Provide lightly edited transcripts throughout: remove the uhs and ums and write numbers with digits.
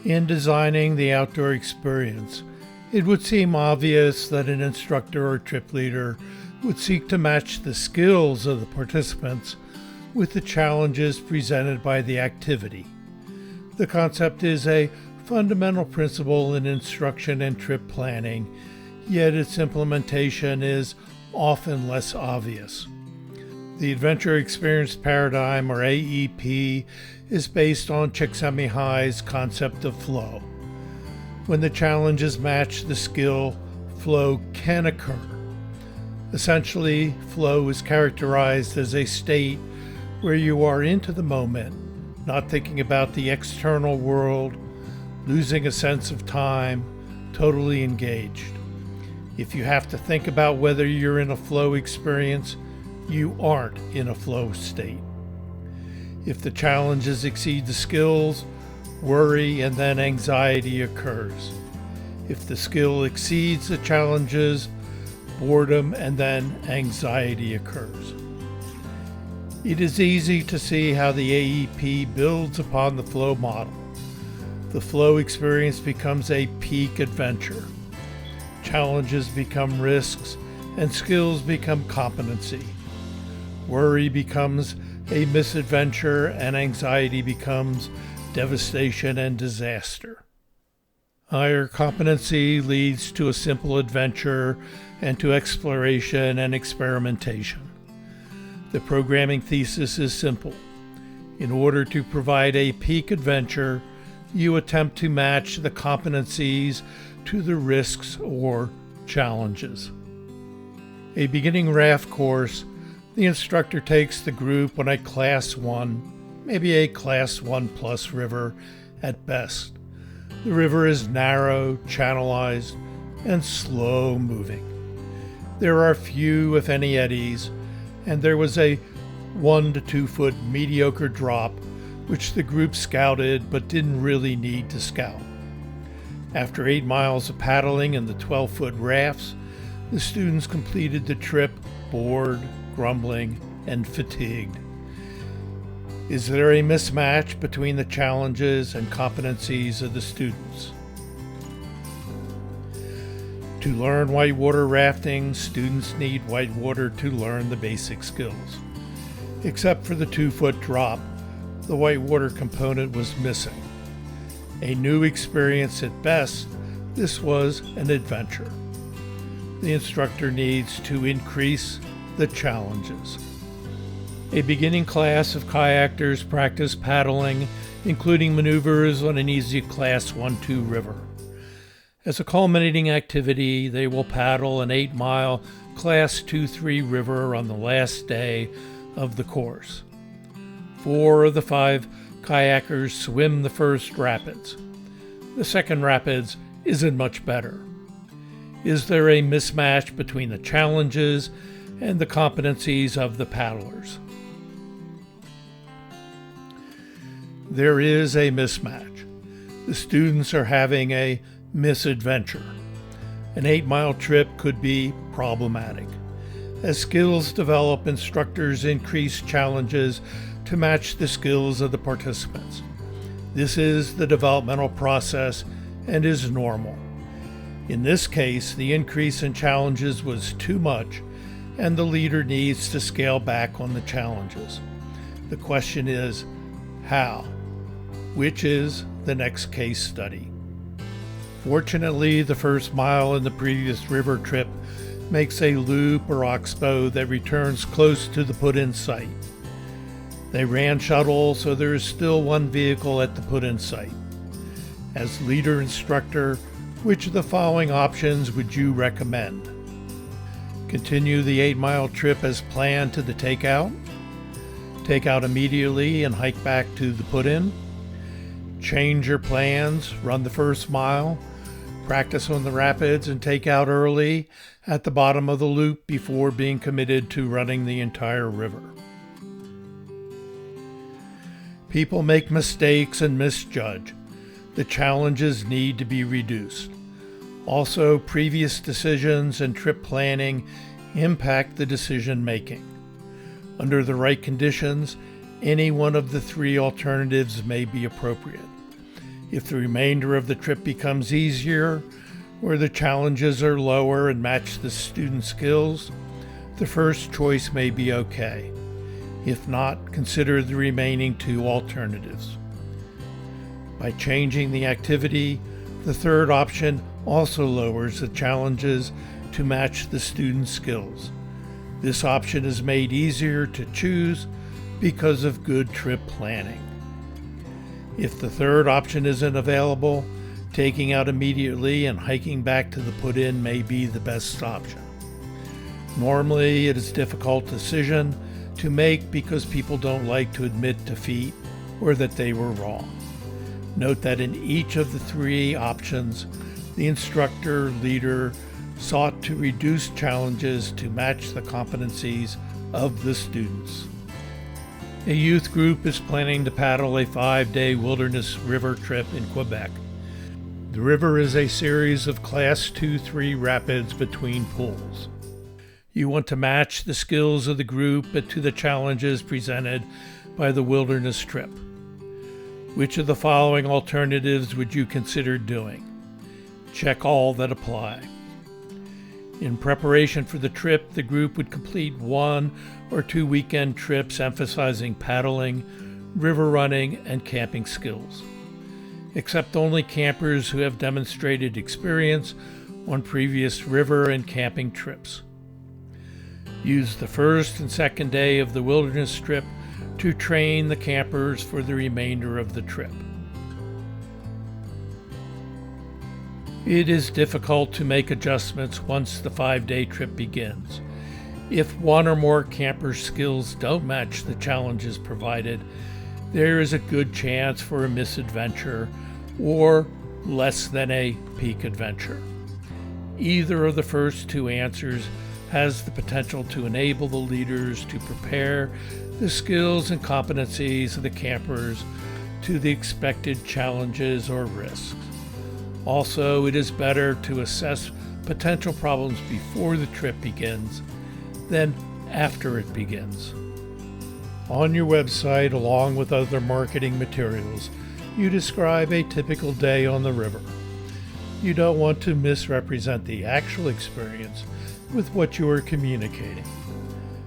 In designing the outdoor experience, it would seem obvious that an instructor or trip leader would seek to match the skills of the participants with the challenges presented by the activity. The concept is a fundamental principle in instruction and trip planning, yet its implementation is often less obvious. The Adventure Experience Paradigm, or AEP, is based on Csikszentmihalyi's concept of flow. When the challenges match the skill, flow can occur. Essentially, flow is characterized as a state where you are into the moment, not thinking about the external world, losing a sense of time, totally engaged. If you have to think about whether you're in a flow experience, you aren't in a flow state. If the challenges exceed the skills, worry and then anxiety occurs. If the skill exceeds the challenges, boredom and then anxiety occurs. It is easy to see how the AEP builds upon the flow model. The flow experience becomes a peak adventure. Challenges become risks and skills become competency. Worry becomes a misadventure and anxiety becomes devastation and disaster. Higher competency leads to a simple adventure and to exploration and experimentation. The programming thesis is simple. In order to provide a peak adventure, you attempt to match the competencies to the risks or challenges. A beginning raft course, the instructor takes the group on a Class 1, maybe a Class 1 plus river at best. The river is narrow, channelized, and slow moving. There are few, if any, eddies, and there was a 1 to 2 foot mediocre drop which the group scouted but didn't really need to scout. After 8 miles of paddling in the 12-foot rafts, the students completed the trip bored, grumbling, and fatigued. Is there a mismatch between the challenges and competencies of the students? To learn whitewater rafting, students need whitewater to learn the basic skills. Except for the 2-foot drop, the whitewater component was missing. A new experience at best, this was an adventure. The instructor needs to increase the challenges. A beginning class of kayakers practice paddling, including maneuvers on an easy Class 1-2 river. As a culminating activity, they will paddle an 8-mile Class 2-3 river on the last day of the course. 4 of the 5 kayakers swim the first rapids. The second rapids isn't much better. Is there a mismatch between the challenges and the competencies of the paddlers? There is a mismatch. The students are having a misadventure. An 8-mile trip could be problematic. As skills develop, instructors increase challenges to match the skills of the participants. This is the developmental process and is normal. In this case, the increase in challenges was too much, and the leader needs to scale back on the challenges. The question is, how? Which is the next case study. Fortunately, the first mile in the previous river trip makes a loop or oxbow that returns close to the put-in site. They ran shuttle, so there is still one vehicle at the put-in site. As leader instructor, which of the following options would you recommend? Continue the 8-mile trip as planned to the takeout? Take out immediately and hike back to the put-in? Change your plans, run the first mile, practice on the rapids, and take out early at the bottom of the loop before being committed to running the entire river. People make mistakes and misjudge. The challenges need to be reduced. Also, previous decisions and trip planning impact the decision making. Under the right conditions, any one of the 3 alternatives may be appropriate. If the remainder of the trip becomes easier, or the challenges are lower and match the student's skills, the first choice may be okay. If not, consider the remaining two alternatives. By changing the activity, the third option also lowers the challenges to match the student's skills. This option is made easier to choose because of good trip planning. If the third option isn't available, taking out immediately and hiking back to the put-in may be the best option. Normally, it is a difficult decision to make because people don't like to admit defeat or that they were wrong. Note that in each of the three options, the instructor leader sought to reduce challenges to match the competencies of the students. A youth group is planning to paddle a 5-day wilderness river trip in Quebec. The river is a series of Class 2-3 rapids between pools. You want to match the skills of the group to the challenges presented by the wilderness trip. Which of the following alternatives would you consider doing? Check all that apply. In preparation for the trip, the group would complete 1 or 2 weekend trips emphasizing paddling, river running, and camping skills. Accept only campers who have demonstrated experience on previous river and camping trips. Use the first and second day of the wilderness trip to train the campers for the remainder of the trip. It is difficult to make adjustments once the 5-day trip begins. If one or more campers' skills don't match the challenges provided, there is a good chance for a misadventure or less than a peak adventure. Either of the first two answers has the potential to enable the leaders to prepare the skills and competencies of the campers to the expected challenges or risks. Also, it is better to assess potential problems before the trip begins than after it begins. On your website, along with other marketing materials, you describe a typical day on the river. You don't want to misrepresent the actual experience with what you are communicating.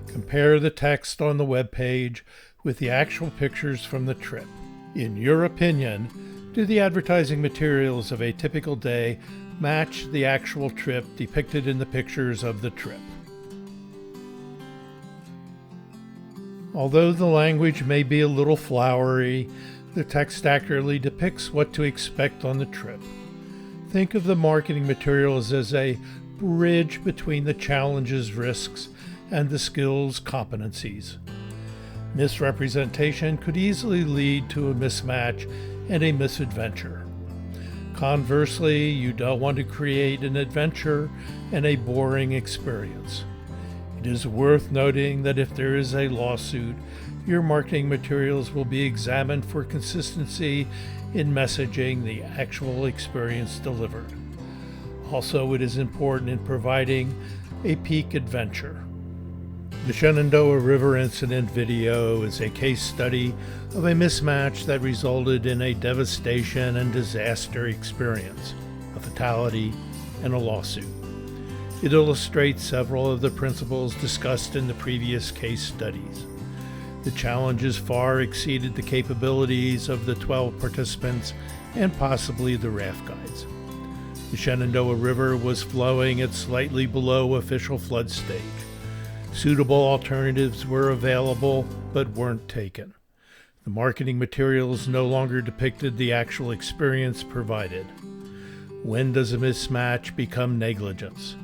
Compare the text on the web page with the actual pictures from the trip. In your opinion, do the advertising materials of a typical day match the actual trip depicted in the pictures of the trip? Although the language may be a little flowery, the text accurately depicts what to expect on the trip. Think of the marketing materials as a bridge between the challenges, risks, and the skills, competencies. Misrepresentation could easily lead to a mismatch and a misadventure. Conversely, you don't want to create an adventure and a boring experience. It is worth noting that if there is a lawsuit, your marketing materials will be examined for consistency in messaging the actual experience delivered. Also, it is important in providing a peak adventure. The Shenandoah River incident video is a case study of a mismatch that resulted in a devastation and disaster experience, a fatality, and a lawsuit. It illustrates several of the principles discussed in the previous case studies. The challenges far exceeded the capabilities of the 12 participants and possibly the raft guides. The Shenandoah River was flowing at slightly below official flood stage. Suitable alternatives were available but weren't taken. The marketing materials no longer depicted the actual experience provided. When does a mismatch become negligence?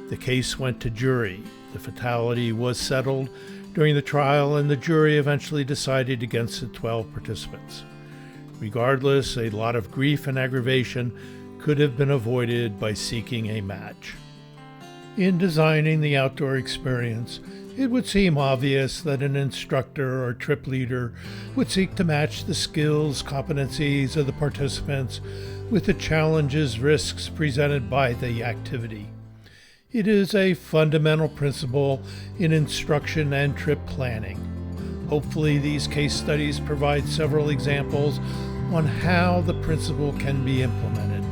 The case went to jury. The fatality was settled during the trial, and the jury eventually decided against the 12 participants. Regardless, a lot of grief and aggravation could have been avoided by seeking a match. In designing the outdoor experience, it would seem obvious that an instructor or trip leader would seek to match the skills, competencies of the participants with the challenges, risks presented by the activity. It is a fundamental principle in instruction and trip planning. Hopefully, these case studies provide several examples on how the principle can be implemented.